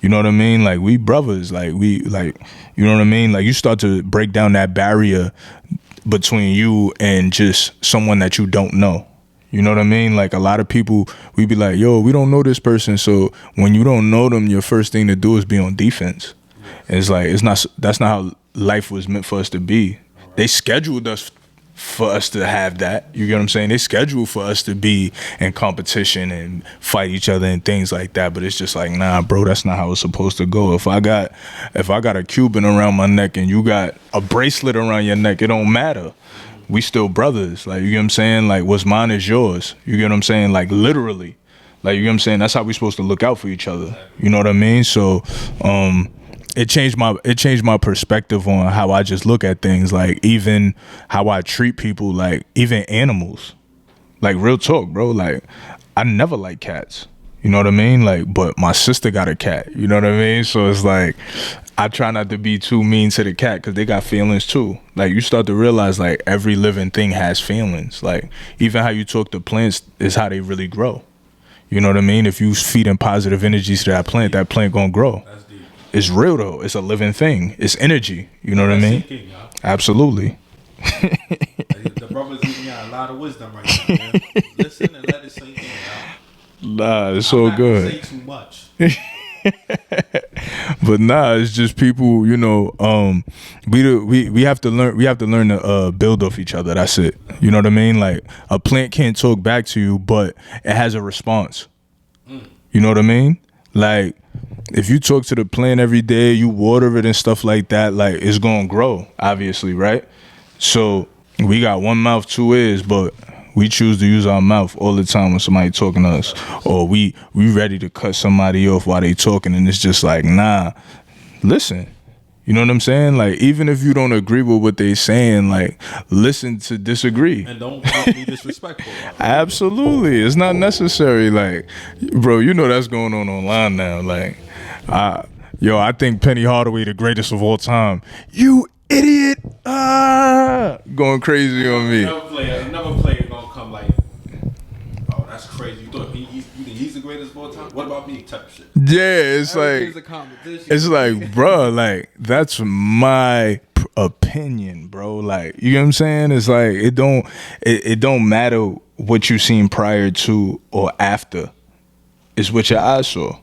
You know what I mean? Like, we brothers. Like, you know what I mean? Like, you start to break down that barrier between you and just someone that you don't know. You know what I mean? Like, a lot of people, we be like, yo, we don't know this person. So when you don't know them, your first thing to do is be on defense. And it's like, that's not how life was meant for us to be. They scheduled us for us to have that. You get what I'm saying? They scheduled for us to be in competition and fight each other and things like that. But it's just like, nah, bro, that's not how it's supposed to go. If I got a Cuban around my neck and you got a bracelet around your neck, it don't matter. We still brothers. Like, you get what I'm saying? Like, what's mine is yours. You get what I'm saying? Like, literally. Like, you know what I'm saying? That's how we supposed to look out for each other. You know what I mean? So, it changed my perspective on how I just look at things, like even how I treat people, like even animals. Like, real talk, bro. Like, I never liked cats. You know what I mean? Like, but my sister got a cat. You know what I mean? So it's like, I try not to be too mean to the cat because they got feelings too. Like, you start to realize, like, every living thing has feelings. Like, even how you talk to plants is how they really grow. You know what I mean? If you feeding positive energies to that plant gonna grow. It's real though. It's a living thing. It's energy. You know what I mean? Sinking, Absolutely. The brother's giving y'all a lot of wisdom right now, man. Listen and let it sink in, y'all. Nah, it's so good. Say too much. But nah, it's just people. You know, we have to learn. We have to learn to build off each other. That's it. You know what I mean? Like, a plant can't talk back to you, but it has a response. You know what I mean? Like, if you talk to the plant every day, you water it and stuff like that, like, it's gonna grow, obviously, right? So we got one mouth, two ears, but we choose to use our mouth all the time when somebody talking to us, or we ready to cut somebody off while they talking, and it's just like, nah, listen. You know what I'm saying? Like, even if you don't agree with what they saying, like, listen to disagree. And don't be disrespectful. Absolutely. It's not necessary. Like, bro, you know that's going on online now. Like, I think Penny Hardaway the greatest of all time. You idiot. Going crazy on me. Another player gonna come like, oh, that's crazy. You thought you think he's the greatest of all time? What about me? Type of shit. Yeah, it's Everything's like, a competition. it's like, bro, like, that's my opinion, bro. Like, you know what I'm saying? It's like, it don't matter what you seen prior to or after. It's what your eyes saw.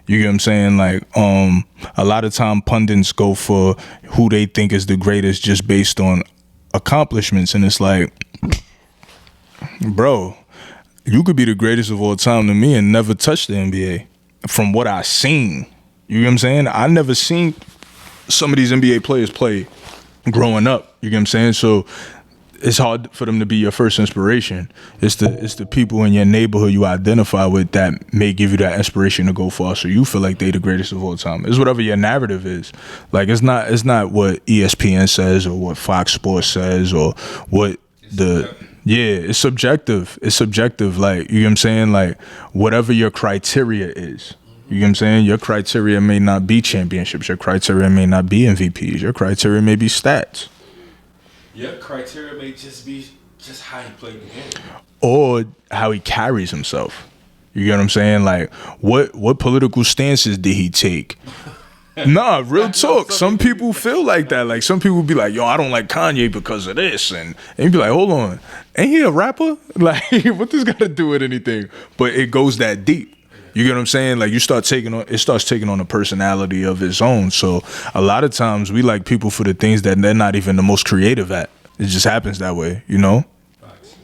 You get what I'm saying? Like, a lot of time pundits go for who they think is the greatest just based on accomplishments, and it's like, bro, you could be the greatest of all time to me and never touch the NBA from what I seen. You get what I'm saying? I never seen some of these NBA players play growing up. You get what I'm saying? So it's hard for them to be your first inspiration. It's the people in your neighborhood you identify with that may give you that inspiration to go far. So you feel like they the greatest of all time. It's whatever your narrative is. Like, it's not what ESPN says or what Fox Sports says or what it's subjective. It's subjective. Like, you know what I'm saying? Like, whatever your criteria is. You know what I'm saying? Your criteria may not be championships. Your criteria may not be MVPs. Your criteria may be stats. Your criteria may just be just how he played the game. Or how he carries himself. You get what I'm saying? Like, what political stances did he take? Nah, real talk. Some people feel like that. Like, some people be like, yo, I don't like Kanye because of this. And you be like, hold on. Ain't he a rapper? Like, what this got to do with anything? But it goes that deep. You get what I'm saying? Like, it starts taking on a personality of its own. So a lot of times we like people for the things that they're not even the most creative at. It just happens that way, you know? Facts.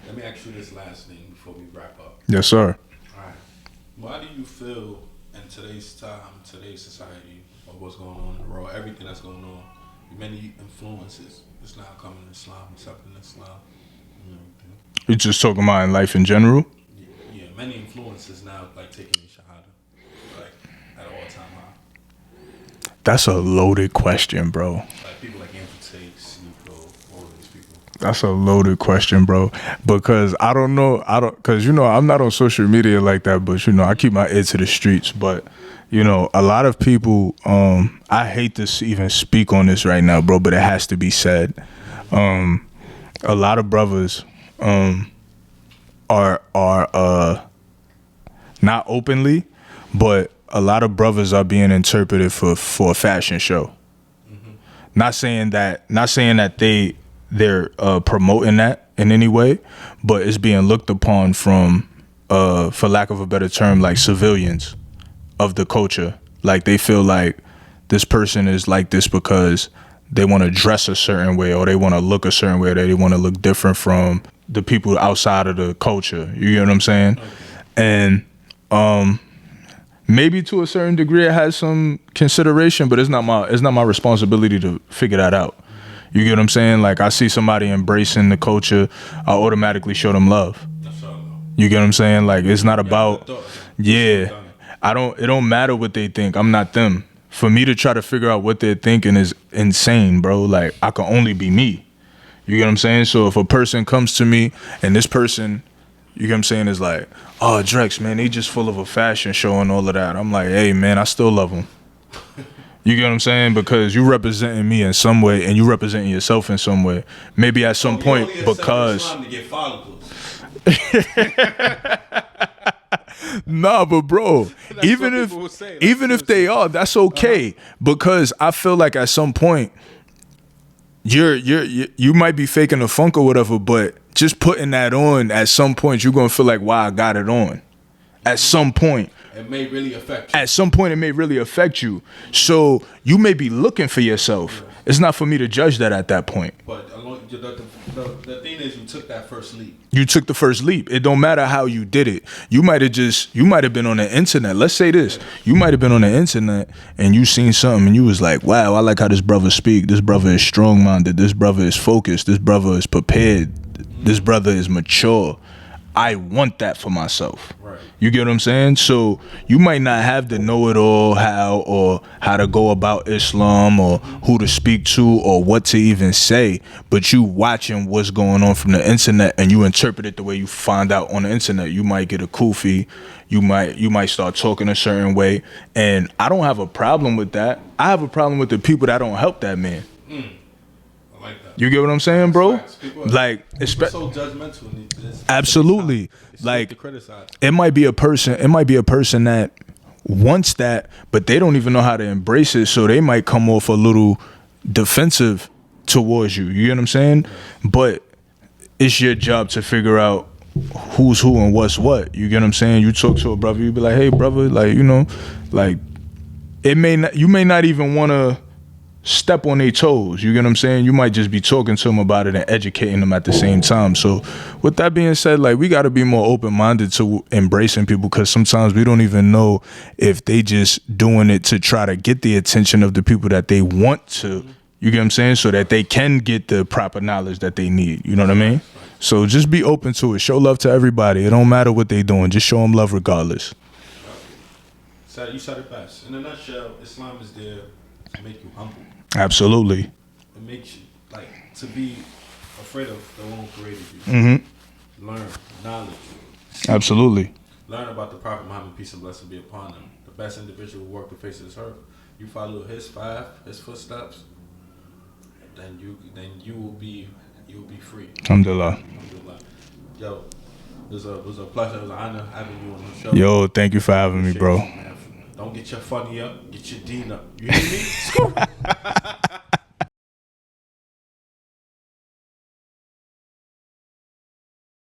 Let me ask you this last thing before we wrap up. Yes, sir. All right. Why do you feel in today's time, today's society, of what's going on in the world, everything that's going on, many influences is now coming in Islam, accepting Islam, and everything? You're just talking about in life in general? Yeah, many influences now, like, taking the shahada, like, at all time high. That's a loaded question, bro. Like, people like all of these people. That's a loaded question, bro. Because because, you know, I'm not on social media like that, but, you know, I keep my ear to the streets. But, you know, a lot of people, I hate to even speak on this right now, bro, but it has to be said. A lot of brothers are not openly, but a lot of brothers are being interpreted for a fashion show. Mm-hmm. Not saying that they're promoting that in any way, but it's being looked upon from, for lack of a better term, like civilians of the culture. Like, they feel like this person is like this because they want to dress a certain way, or they want to look a certain way, or they want to look different from the people outside of the culture. You get what I'm saying? Okay. And maybe to a certain degree it has some consideration, but it's not my responsibility to figure that out. You get what I'm saying? Like, I see somebody embracing the culture, I automatically show them love. You get what I'm saying? Like, it's not about, it don't matter what they think. I'm not them. For me to try to figure out what they're thinking is insane, bro. Like, I can only be me. You get what I'm saying? So if a person comes to me and this person, you get what I'm saying, is like, oh, Drex, man, they just full of a fashion show and all of that. I'm like, hey, man, I still love them. You get what I'm saying? Because you representing me in some way and you representing yourself in some way. Maybe at some point, because... Nah, but bro, even if they are, that's okay. Because I feel like at some point, you might be faking the funk or whatever, but just putting that on, at some point you're gonna feel like, wow, I got it on. At some point it may really affect you. At some point it may really affect you. So you may be looking for yourself. Yeah. It's not for me to judge that at that point. But the thing is, you took that first leap. You took the first leap. It don't matter how you did it. You might have been on the internet. Let's say this. You might have been on the internet and you seen something and you was like, wow, I like how this brother speak. This brother is strong-minded. This brother is focused. This brother is prepared. This brother is mature. I want that for myself. Right. You get what I'm saying? So you might not have the know-it-all how to go about Islam or who to speak to or what to even say, but you watching what's going on from the internet and you interpret it the way you find out on the internet. You might get a kufi. You might start talking a certain way, and I don't have a problem with that. I have a problem with the people that don't help that man. Like that. You get what I'm saying, bro? People like, people so judgmental. Absolutely. Like, it might be a person that wants that, but they don't even know how to embrace it, so they might come off a little defensive towards you. You get what I'm saying? But it's your job to figure out who's who and what's what. You get what I'm saying? You talk to a brother, you be like, hey, brother, like, you know, like, you may not even want to step on their toes. You get what I'm saying? You might just be talking to them about it and educating them at the same time. So with that being said, like, we got to be more open-minded to embracing people, because sometimes we don't even know if they just doing it to try to get the attention of the people that they want to, you get what I'm saying, so that they can get the proper knowledge that they need. You know what I mean? So just be open to it. Show love to everybody. It don't matter what they doing. Just show them love regardless. You said it best. In a nutshell, Islam is there to make you humble. Absolutely. It makes you, like, to be afraid of the one who created you. Mm-hmm. Learn knowledge. Absolutely. Learn about the Prophet Muhammad, peace and blessing be upon him. The best individual who walked the face of this earth. You follow his footsteps, then you will be free. Alhamdulillah. Yo, it was a pleasure. It was an honor having you on the show. Yo, thank you for having me, bro. Don't get your funny up, get your dean up. You hear me?